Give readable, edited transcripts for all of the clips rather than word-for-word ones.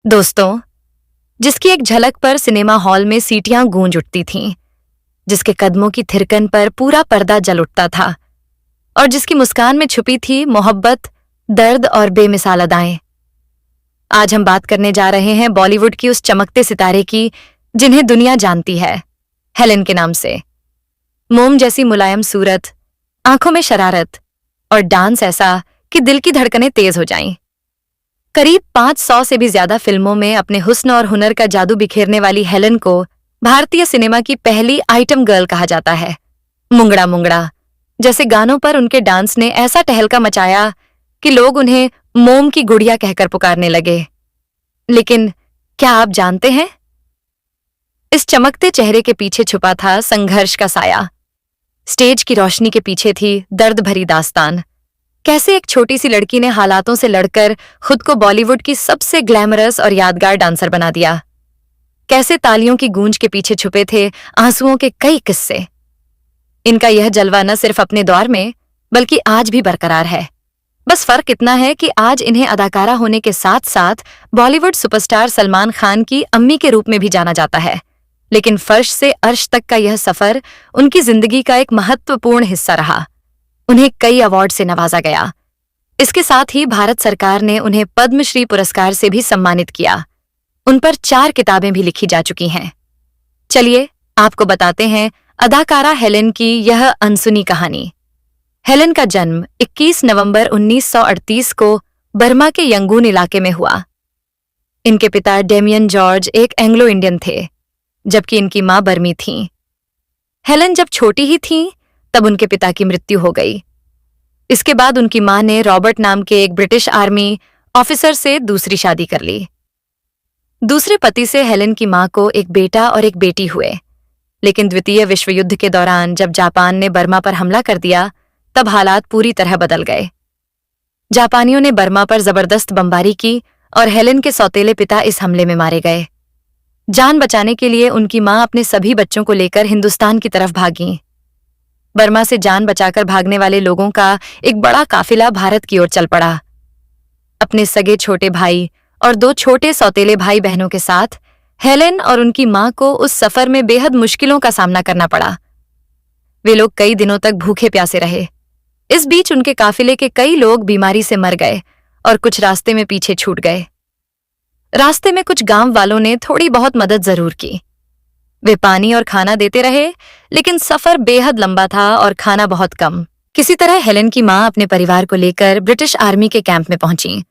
दोस्तों, जिसकी एक झलक पर सिनेमा हॉल में सीटियां गूंज उठती थीं, जिसके कदमों की थिरकन पर पूरा पर्दा जल उठता था और जिसकी मुस्कान में छुपी थी मोहब्बत, दर्द और बेमिसाल अदाएं। आज हम बात करने जा रहे हैं बॉलीवुड की उस चमकते सितारे की जिन्हें दुनिया जानती है, हेलेन के नाम से। मोम जैसी मुलायम सूरत, आंखों में शरारत और डांस ऐसा कि दिल की धड़कनें तेज हो जाएं। करीब 500 से भी ज्यादा फिल्मों में अपने हुस्न और हुनर का जादू बिखेरने वाली हेलेन को भारतीय सिनेमा की पहली आइटम गर्ल कहा जाता है। मुंगड़ा मुंगड़ा जैसे गानों पर उनके डांस ने ऐसा टहलका मचाया कि लोग उन्हें मोम की गुड़िया कहकर पुकारने लगे। लेकिन क्या आप जानते हैं, इस चमकते चेहरे के पीछे छुपा था संघर्ष का साया। स्टेज की रोशनी के पीछे थी दर्द भरी दास्तान। कैसे एक छोटी सी लड़की ने हालातों से लड़कर खुद को बॉलीवुड की सबसे ग्लैमरस और यादगार डांसर बना दिया। कैसे तालियों की गूंज के पीछे छुपे थे आंसुओं के कई किस्से। इनका यह जलवा न सिर्फ अपने दौर में बल्कि आज भी बरकरार है। बस फर्क इतना है कि आज इन्हें अदाकारा होने के साथ साथ बॉलीवुड सुपरस्टार सलमान खान की अम्मी के रूप में भी जाना जाता है। लेकिन फर्श से अर्श तक का यह सफर उनकी जिंदगी का एक महत्वपूर्ण हिस्सा रहा। उन्हें कई अवार्ड से नवाजा गया। इसके साथ ही भारत सरकार ने उन्हें पद्मश्री पुरस्कार से भी सम्मानित किया। उन पर 4 किताबें भी लिखी जा चुकी हैं। चलिए आपको बताते हैं अदाकारा हेलेन की यह अनसुनी कहानी। हेलेन का जन्म 21 नवंबर 1938 को बर्मा के यंगून इलाके में हुआ। इनके पिता डेमियन जॉर्ज एक एंग्लो इंडियन थे, जबकि इनकी मां बर्मी थीं। हेलेन जब छोटी ही थीं तब उनके पिता की मृत्यु हो गई। इसके बाद उनकी मां ने रॉबर्ट नाम के एक ब्रिटिश आर्मी ऑफिसर से दूसरी शादी कर ली। दूसरे पति से हेलेन की मां को एक बेटा और एक बेटी हुए। लेकिन द्वितीय विश्व युद्ध के दौरान जब जापान ने बर्मा पर हमला कर दिया तब हालात पूरी तरह बदल गए। जापानियों ने बर्मा पर जबरदस्त बमबारी की और हेलेन के सौतेले पिता इस हमले में मारे गए। जान बचाने के लिए उनकी मां अपने सभी बच्चों को लेकर हिंदुस्तान की तरफ भागी। बर्मा से जान बचाकर भागने वाले लोगों का एक बड़ा काफिला भारत की ओर चल पड़ा। अपने सगे छोटे भाई और 2 छोटे सौतेले भाई बहनों के साथ हेलेन और उनकी मां को उस सफर में बेहद मुश्किलों का सामना करना पड़ा। वे लोग कई दिनों तक भूखे प्यासे रहे। इस बीच उनके काफिले के कई लोग बीमारी से मर गए और कुछ रास्ते में पीछे छूट गए। रास्ते में कुछ गांव वालों ने थोड़ी बहुत मदद जरूर की। वे पानी और खाना देते रहे, लेकिन सफर बेहद लंबा था और खाना बहुत कम। किसी तरह हेलेन की मां अपने परिवार को लेकर ब्रिटिश आर्मी के कैंप में पहुंची।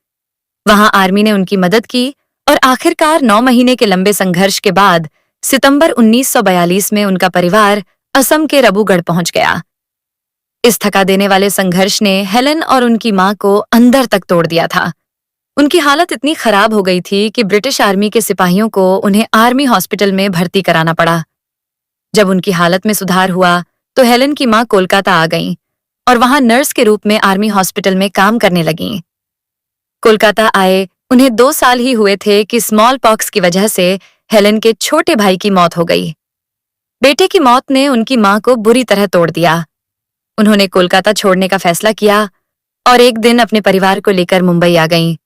वहां आर्मी ने उनकी मदद की और आखिरकार 9 महीने के लंबे संघर्ष के बाद सितंबर 1942 में उनका परिवार असम के रबूगढ़ पहुंच गया। इस थका देने वाले संघर्ष ने हेलेन और उनकी मां को अंदर तक तोड़ दिया था। उनकी हालत इतनी खराब हो गई थी कि ब्रिटिश आर्मी के सिपाहियों को उन्हें आर्मी हॉस्पिटल में भर्ती कराना पड़ा। जब उनकी हालत में सुधार हुआ तो हेलेन की मां कोलकाता आ गईं और वहां नर्स के रूप में आर्मी हॉस्पिटल में काम करने लगीं। कोलकाता आए उन्हें 2 साल ही हुए थे कि स्मॉल पॉक्स की वजह से हेलेन के छोटे भाई की मौत हो गई। बेटे की मौत ने उनकी मां को बुरी तरह तोड़ दिया। उन्होंने कोलकाता छोड़ने का फैसला किया और एक दिन अपने परिवार को लेकर मुंबई आ गईं।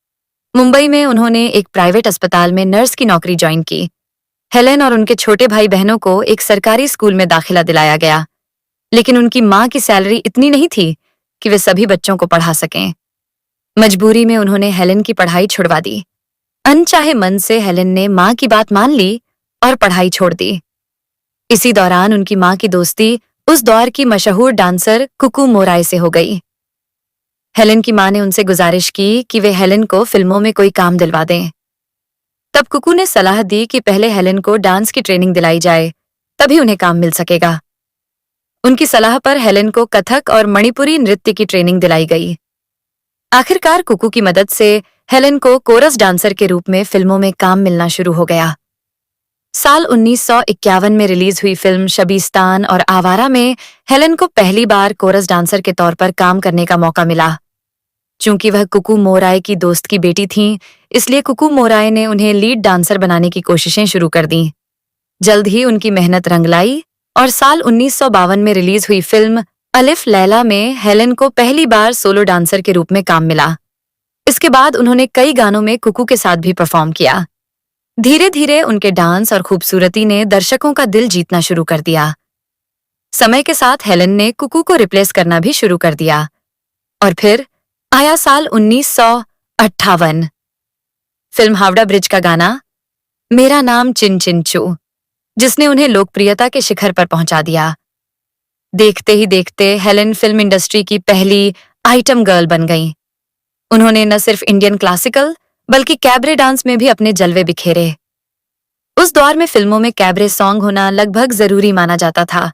मुंबई में उन्होंने एक प्राइवेट अस्पताल में नर्स की नौकरी ज्वाइन की। हेलेन और उनके छोटे भाई बहनों को एक सरकारी स्कूल में दाखिला दिलाया गया, लेकिन उनकी मां की सैलरी इतनी नहीं थी कि वे सभी बच्चों को पढ़ा सकें। मजबूरी में उन्होंने हेलेन की पढ़ाई छुड़वा दी। अनचाहे मन से हेलेन ने मां की बात मान ली और पढ़ाई छोड़ दी। इसी दौरान उनकी मां की दोस्ती उस दौर की मशहूर डांसर कुकू मोराय से हो गई। हेलेन की मां ने उनसे गुजारिश की कि वे हेलेन को फिल्मों में कोई काम दिलवा दें। तब कुकू ने सलाह दी कि पहले हेलेन को डांस की ट्रेनिंग दिलाई जाए, तभी उन्हें काम मिल सकेगा। उनकी सलाह पर हेलेन को कथक और मणिपुरी नृत्य की ट्रेनिंग दिलाई गई। आखिरकार कुकू की मदद से हेलेन को कोरस डांसर के रूप में फिल्मों में काम मिलना शुरू हो गया। साल 1951 में रिलीज हुई फिल्म शबीस्तान और आवारा में हेलेन को पहली बार कोरस डांसर के तौर पर काम करने का मौका मिला। चूंकि वह कुकू मोराय की दोस्त की बेटी थीं, इसलिए कुकू मोराय ने उन्हें लीड डांसर बनाने की कोशिशें शुरू कर दीं। जल्द ही उनकी मेहनत रंग लाई और साल 1952 में रिलीज हुई फिल्म अलिफ लैला में हेलेन को पहली बार सोलो डांसर के रूप में काम मिला। इसके बाद उन्होंने कई गानों में कुकू के साथ भी परफॉर्म किया। धीरे धीरे उनके डांस और खूबसूरती ने दर्शकों का दिल जीतना शुरू कर दिया। समय के साथ हेलन ने कुकू को रिप्लेस करना भी शुरू कर दिया और फिर आया साल 1958। फिल्म हावड़ा ब्रिज का गाना मेरा नाम चिन चिन चू, जिसने उन्हें लोकप्रियता के शिखर पर पहुंचा दिया। देखते ही देखते हेलन फिल्म इंडस्ट्री की पहली आइटम गर्ल बन गईं। उन्होंने न सिर्फ इंडियन क्लासिकल बल्कि कैबरे डांस में भी अपने जलवे बिखेरे। उस दौर में फिल्मों में कैबरे सॉन्ग होना लगभग जरूरी माना जाता था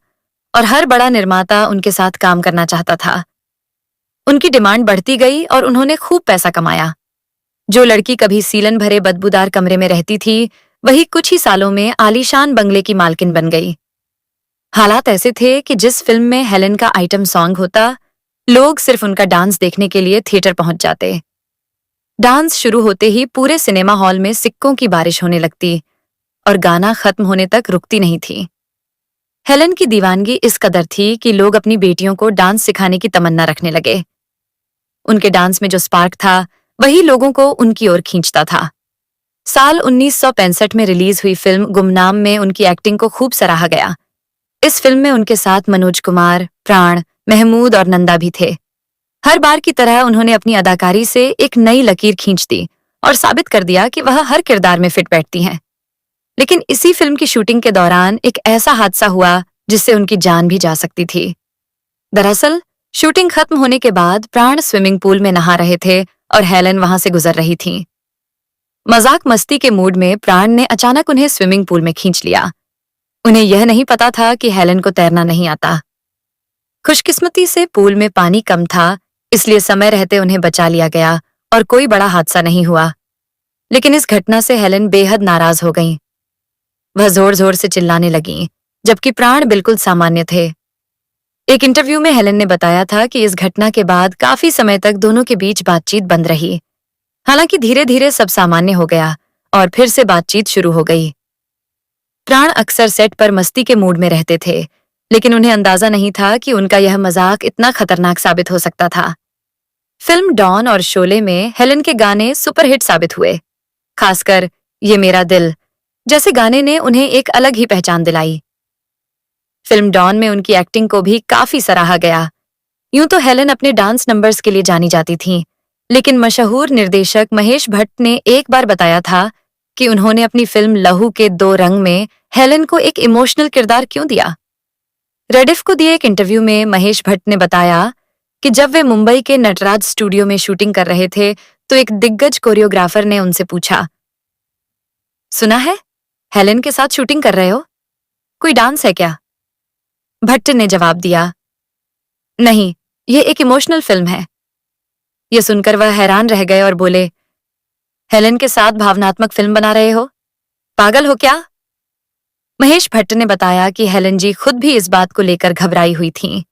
और हर बड़ा निर्माता उनके साथ काम करना चाहता था। उनकी डिमांड बढ़ती गई और उन्होंने खूब पैसा कमाया। जो लड़की कभी सीलन भरे बदबूदार कमरे में रहती थी, वही कुछ ही सालों में आलीशान बंगले की मालकिन बन गई। हालात ऐसे थे कि जिस फिल्म में हेलन का आइटम सॉन्ग होता, लोग सिर्फ उनका डांस देखने के लिए थिएटर पहुंच जाते। डांस शुरू होते ही पूरे सिनेमा हॉल में सिक्कों की बारिश होने लगती और गाना खत्म होने तक रुकती नहीं थी। हेलन की दीवानगी इस कदर थी कि लोग अपनी बेटियों को डांस सिखाने की तमन्ना रखने लगे। उनके डांस में जो स्पार्क था, वही लोगों को उनकी ओर खींचता था। साल 1965 में रिलीज हुई फिल्म गुमनाम में उनकी एक्टिंग को खूब सराहा गया। इस फिल्म में उनके साथ मनोज कुमार, प्राण, महमूद और नंदा भी थे। हर बार की तरह उन्होंने अपनी अदाकारी से एक नई लकीर खींच दी और साबित कर दिया कि वह हर किरदार में फिट बैठती हैं। लेकिन इसी फिल्म की शूटिंग के दौरान एक ऐसा हादसा हुआ जिससे उनकी जान भी जा सकती थी। दरअसल शूटिंग खत्म होने के बाद प्राण स्विमिंग पूल में नहा रहे थे और हेलन वहां से गुजर रही थी। मजाक मस्ती के मूड में प्राण ने अचानक उन्हें स्विमिंग पूल में खींच लिया। उन्हें यह नहीं पता था कि हेलन को तैरना नहीं आता। खुशकिस्मती से पूल में पानी कम था, इसलिए समय रहते उन्हें बचा लिया गया और कोई बड़ा हादसा नहीं हुआ। लेकिन इस घटना से हेलन बेहद नाराज हो गईं। वह जोर जोर से चिल्लाने लगीं, जबकि प्राण बिल्कुल सामान्य थे। एक इंटरव्यू में हेलन ने बताया था कि इस घटना के बाद काफी समय तक दोनों के बीच बातचीत बंद रही। हालांकि धीरे धीरे सब सामान्य हो गया और फिर से बातचीत शुरू हो गई। प्राण अक्सर सेट पर मस्ती के मूड में रहते थे, लेकिन उन्हें अंदाजा नहीं था कि उनका यह मजाक इतना खतरनाक साबित हो सकता था। फिल्म डॉन और शोले में हेलन के गाने सुपरहिट साबित हुए। खासकर ये मेरा दिल जैसे गाने ने उन्हें एक अलग ही पहचान दिलाई। फिल्म डॉन में उनकी एक्टिंग को भी काफी सराहा गया। यूं तो हेलन अपने डांस नंबर्स के लिए जानी जाती थीं, लेकिन मशहूर निर्देशक महेश भट्ट ने एक बार बताया था कि उन्होंने अपनी फिल्म लहू के दो रंग में हेलन को एक इमोशनल किरदार क्यों दिया। रेडिफ को दिए एक इंटरव्यू में महेश भट्ट ने बताया कि जब वे मुंबई के नटराज स्टूडियो में शूटिंग कर रहे थे, तो एक दिग्गज कोरियोग्राफर ने उनसे पूछा, सुना है हेलन के साथ शूटिंग कर रहे हो, कोई डांस है क्या? भट्ट ने जवाब दिया, नहीं, ये एक इमोशनल फिल्म है। यह सुनकर वह हैरान रह गए और बोले, हेलन के साथ भावनात्मक फिल्म बना रहे हो, पागल हो क्या? महेश भट्ट ने बताया कि हेलन जी खुद भी इस बात को लेकर घबराई हुई थीं।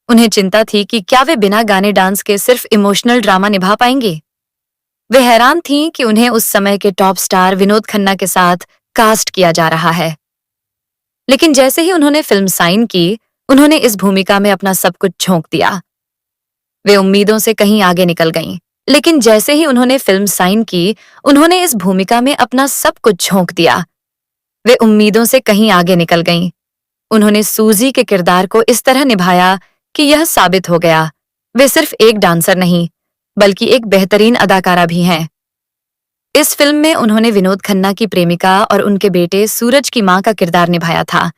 उन्हें चिंता थी कि क्या वे बिना गाने डांस के सिर्फ इमोशनल ड्रामा निभा पाएंगे। वे हैरान थीं कि उन्हें उस समय के टॉप स्टार विनोद खन्ना के साथ कास्ट किया जा रहा है। लेकिन जैसे ही उन्होंने फिल्म साइन की, उन्होंने इस भूमिका में अपना सब कुछ झोंक दिया। वे उम्मीदों से कहीं आगे निकल गईं, लेकिन जैसे ही उन्होंने फिल्म साइन की, उन्होंने इस भूमिका में अपना सब कुछ झोंक दिया। वे उम्मीदों से कहीं आगे निकल गईं। उन्होंने सूजी के किरदार को इस तरह निभाया कि यह साबित हो गया, वे सिर्फ एक डांसर नहीं, बल्कि एक बेहतरीन अदाकारा भी हैं। इस फिल्म में उन्होंने विनोद खन्ना की प्रेमिका और उनके बेटे सूरज की मां का किरदार निभाया था,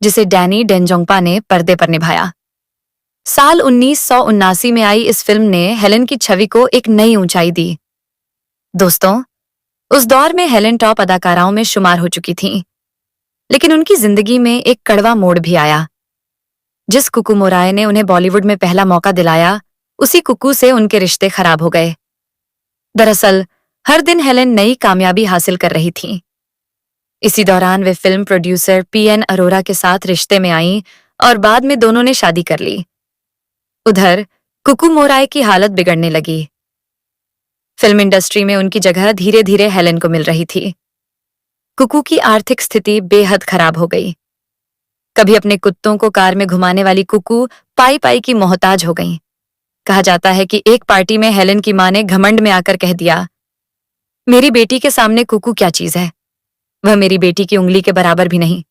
जिसे डैनी डेंजोंगपा ने पर्दे पर निभाया। साल 1979 में आई इस फिल्म ने हेलन की छवि को एक नई ऊंचाई दी। दोस्तों, उस दौर में हेलन टॉप अदाकाराओं में शुमार हो चुकी थीं, लेकिन उनकी जिंदगी में एक कड़वा मोड़ भी आया। जिस कुकू मोराय ने उन्हें बॉलीवुड में पहला मौका दिलाया, उसी कुकू से उनके रिश्ते खराब हो गए। दरअसल हर दिन हेलन नई कामयाबी हासिल कर रही थीं। इसी दौरान वे फिल्म प्रोड्यूसर पीएन अरोरा के साथ रिश्ते में आईं और बाद में दोनों ने शादी कर ली। उधर कुकू मोराय की हालत बिगड़ने लगी। फिल्म इंडस्ट्री में उनकी जगह धीरे धीरे हेलन को मिल रही थी। कुकू की आर्थिक स्थिति बेहद खराब हो गई। कभी अपने कुत्तों को कार में घुमाने वाली कुकू पाई पाई की मोहताज हो गईं। कहा जाता है कि एक पार्टी में हेलन की मां ने घमंड में आकर कह दिया, मेरी बेटी के सामने कुकू क्या चीज है, वह मेरी बेटी की उंगली के बराबर भी नहीं।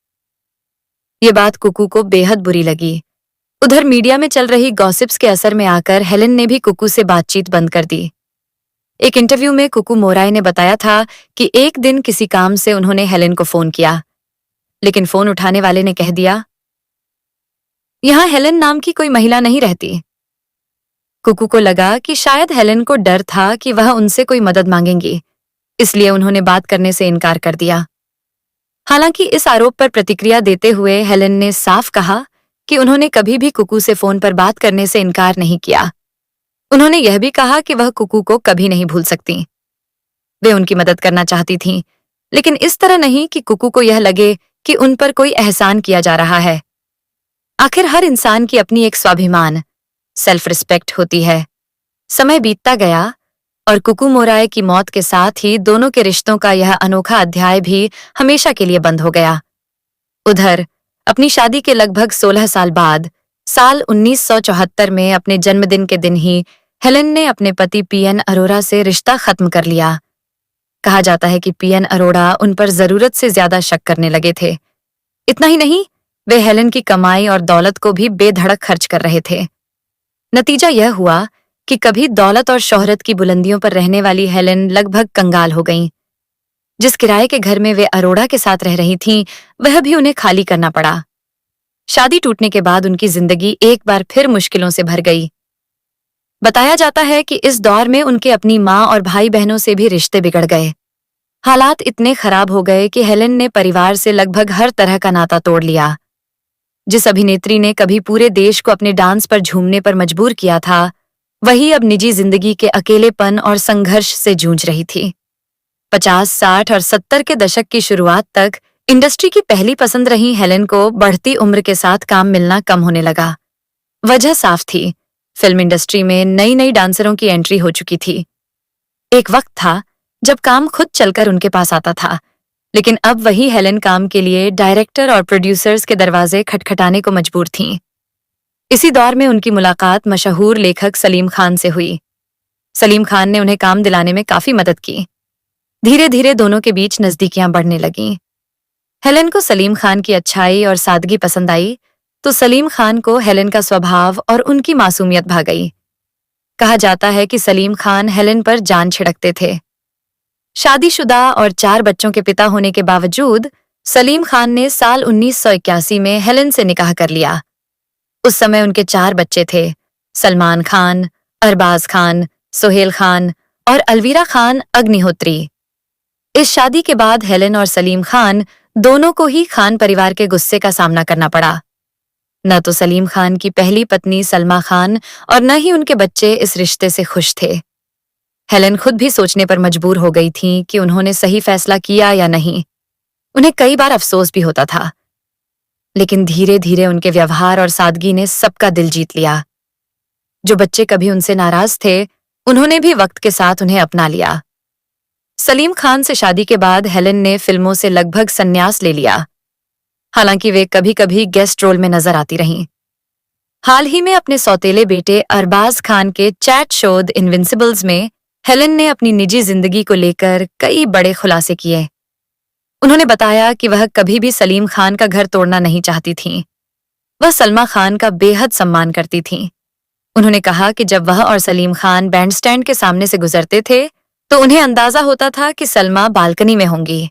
ये बात कुकू को बेहद बुरी लगी। उधर मीडिया में चल रही गॉसिप्स के असर में आकर हेलेन ने भी कुकू से बातचीत बंद कर दी। एक इंटरव्यू में कुकू मोराय ने बताया था कि एक दिन किसी काम से उन्होंने हेलेन को फोन किया, लेकिन फोन उठाने वाले ने कह दिया, यहां हेलेन नाम की कोई महिला नहीं रहती। कुकू को लगा कि शायद हेलेन को डर था कि वह उनसे कोई मदद मांगेंगी, इसलिए उन्होंने बात करने से इनकार कर दिया। हालांकि इस आरोप पर प्रतिक्रिया देते हुए हेलेन ने साफ कहा कि उन्होंने कभी भी कुकू से फोन पर बात करने से इनकार नहीं किया। उन्होंने यह भी कहा कि वह कुकू को कभी नहीं भूल सकती। वे उनकी मदद करना चाहती थीं, लेकिन इस तरह नहीं कि कुकू को यह लगे कि उन पर कोई एहसान किया जा रहा है। आखिर हर इंसान की अपनी एक स्वाभिमान, सेल्फ रिस्पेक्ट होती है। समय बीतता गया और कुकू मोराय की मौत के साथ ही दोनों के रिश्तों का यह अनोखा अध्याय भी हमेशा के लिए बंद हो गया। उधर अपनी शादी के लगभग 16 साल बाद साल 1974 में अपने जन्मदिन के दिन ही हेलेन ने अपने पति पीएन अरोड़ा से रिश्ता खत्म कर लिया। कहा जाता है कि पीएन अरोड़ा उन पर जरूरत से ज्यादा शक करने लगे थे। इतना ही नहीं, वे हेलेन की कमाई और दौलत को भी बेधड़क खर्च कर रहे थे। नतीजा यह हुआ कि कभी दौलत और शोहरत की बुलंदियों पर रहने वाली हेलेन लगभग कंगाल हो गईं। जिस किराए के घर में वे अरोड़ा के साथ रह रही थीं, वह भी उन्हें खाली करना पड़ा। शादी टूटने के बाद उनकी जिंदगी एक बार फिर मुश्किलों से भर गई। बताया जाता है कि इस दौर में उनके अपनी माँ और भाई बहनों से भी रिश्ते बिगड़ गए। हालात इतने खराब हो गए कि हेलेन ने परिवार से लगभग हर तरह का नाता तोड़ लिया। जिस अभिनेत्री ने कभी पूरे देश को अपने डांस पर झूमने पर मजबूर किया था, वही अब निजी जिंदगी के अकेलेपन और संघर्ष से जूझ रही थी। 50, 60 और 70 के दशक की शुरुआत तक इंडस्ट्री की पहली पसंद रही हेलेन को बढ़ती उम्र के साथ काम मिलना कम होने लगा। वजह साफ थी, फिल्म इंडस्ट्री में नई नई डांसरों की एंट्री हो चुकी थी। एक वक्त था जब काम खुद चलकर उनके पास आता था, लेकिन अब वही हेलेन काम के लिए डायरेक्टर और प्रोड्यूसर्स के दरवाजे खटखटाने को मजबूर थीं। इसी दौर में उनकी मुलाकात मशहूर लेखक सलीम खान से हुई। सलीम खान ने उन्हें काम दिलाने में काफी मदद की। धीरे धीरे दोनों के बीच नजदीकियां बढ़ने लगीं। हेलेन को सलीम खान की अच्छाई और सादगी पसंद आई, तो सलीम खान को हेलेन का स्वभाव और उनकी मासूमियत भा गई। कहा जाता है कि सलीम खान हेलेन पर जान छिड़कते थे। शादीशुदा और 4 बच्चों के पिता होने के बावजूद सलीम खान ने साल 1981 में हेलेन से निकाह कर लिया। उस समय उनके 4 बच्चे थे, सलमान खान, अरबाज खान, सोहेल खान और अलवीरा खान अग्निहोत्री। इस शादी के बाद हेलेन और सलीम खान दोनों को ही खान परिवार के गुस्से का सामना करना पड़ा। न तो सलीम खान की पहली पत्नी सलमा खान और न ही उनके बच्चे इस रिश्ते से खुश थे। हेलेन खुद भी सोचने पर मजबूर हो गई थीं कि उन्होंने सही फैसला किया या नहीं। उन्हें कई बार अफसोस भी होता था, लेकिन धीरे धीरे उनके व्यवहार और सादगी ने सबका दिल जीत लिया। जो बच्चे कभी उनसे नाराज थे, उन्होंने भी वक्त के साथ उन्हें अपना लिया। सलीम खान से शादी के बाद हेलेन ने फिल्मों से लगभग संन्यास ले लिया। हालांकि वे कभी कभी गेस्ट रोल में नजर आती रहीं। हाल ही में अपने सौतेले बेटे अरबाज खान के चैट शो द इनविंसिबल्स में हेलेन ने अपनी निजी जिंदगी को लेकर कई बड़े खुलासे किए। उन्होंने बताया कि वह कभी भी सलीम खान का घर तोड़ना नहीं चाहती थीं। वह सलमा खान का बेहद सम्मान करती थीं। उन्होंने कहा कि जब वह और सलीम खान बैंडस्टैंड के सामने से गुजरते थे, तो उन्हें अंदाजा होता था कि सलमा बालकनी में होंगी।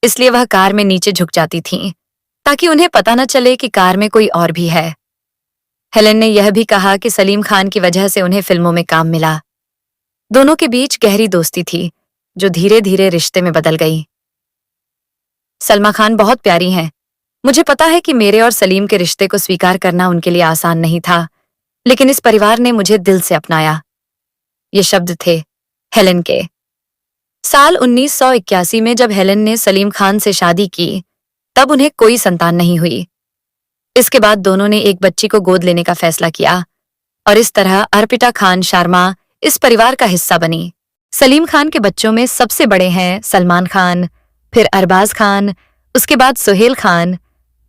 इसलिए वह कार में नीचे झुक जाती थीं, ताकि उन्हें पता न चले कि कार में कोई और भी है। हेलेन ने यह भी कहा कि सलीम खान की वजह से उन्हें फिल्मों में काम मिला। दोनों के बीच गहरी दोस्ती थी, जो धीरे धीरे रिश्ते में बदल गई। सलमा खान बहुत प्यारी हैं। मुझे पता है कि मेरे और सलीम के रिश्ते को स्वीकार करना उनके लिए आसान नहीं था, लेकिन इस परिवार ने मुझे दिल से अपनाया। ये शब्द थे हेलेन के। साल 1981 में जब हेलेन ने सलीम खान से शादी की, तब उन्हें कोई संतान नहीं हुई। इसके बाद दोनों ने एक बच्ची को गोद लेने का फैसला किया और इस तरह अर्पिता खान शर्मा इस परिवार का हिस्सा बनी। सलीम खान के बच्चों में सबसे बड़े हैं सलमान खान, फिर अरबाज खान, उसके बाद सोहेल खान,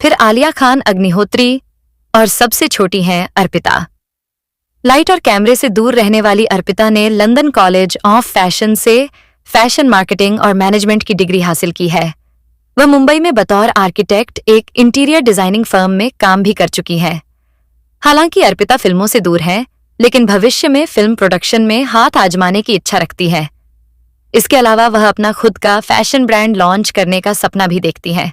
फिर आलिया खान अग्निहोत्री और सबसे छोटी हैं अर्पिता। लाइट और कैमरे से दूर रहने वाली अर्पिता ने लंदन कॉलेज ऑफ फैशन से फैशन मार्केटिंग और मैनेजमेंट की डिग्री हासिल की है। वह मुंबई में बतौर आर्किटेक्ट एक इंटीरियर डिजाइनिंग फर्म में काम भी कर चुकी है। हालांकि अर्पिता फिल्मों से दूर है, लेकिन भविष्य में फिल्म प्रोडक्शन में हाथ आजमाने की इच्छा रखती है। इसके अलावा वह अपना खुद का फैशन ब्रांड लॉन्च करने का सपना भी देखती है।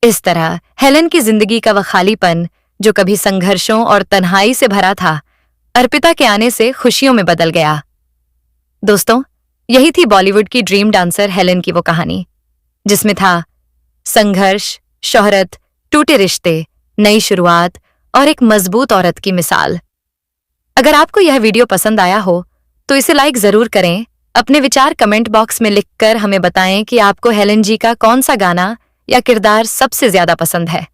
इस तरह हेलेन की जिंदगी का वह खालीपन, जो कभी संघर्षों और तन्हाई से भरा था, अर्पिता के आने से खुशियों में बदल गया। दोस्तों, यही थी बॉलीवुड की ड्रीम डांसर हेलेन की वो कहानी, जिसमें था संघर्ष, शोहरत, टूटे रिश्ते, नई शुरुआत और एक मजबूत औरत की मिसाल। अगर आपको यह वीडियो पसंद आया हो तो इसे लाइक जरूर करें। अपने विचार कमेंट बॉक्स में लिखकर हमें बताएं कि आपको हेलेन जी का कौन सा गाना या किरदार सबसे ज्यादा पसंद है।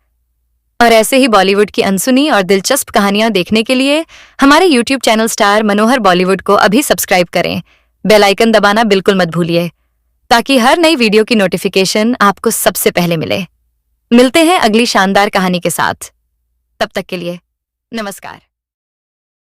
और ऐसे ही बॉलीवुड की अनसुनी और दिलचस्प कहानियां देखने के लिए हमारे YouTube चैनल स्टार मनोहर बॉलीवुड को अभी सब्सक्राइब करें। बेल आइकन दबाना बिल्कुल मत भूलिए, ताकि हर नई वीडियो की नोटिफिकेशन आपको सबसे पहले मिले। मिलते हैं अगली शानदार कहानी के साथ। तब तक के लिए नमस्कार।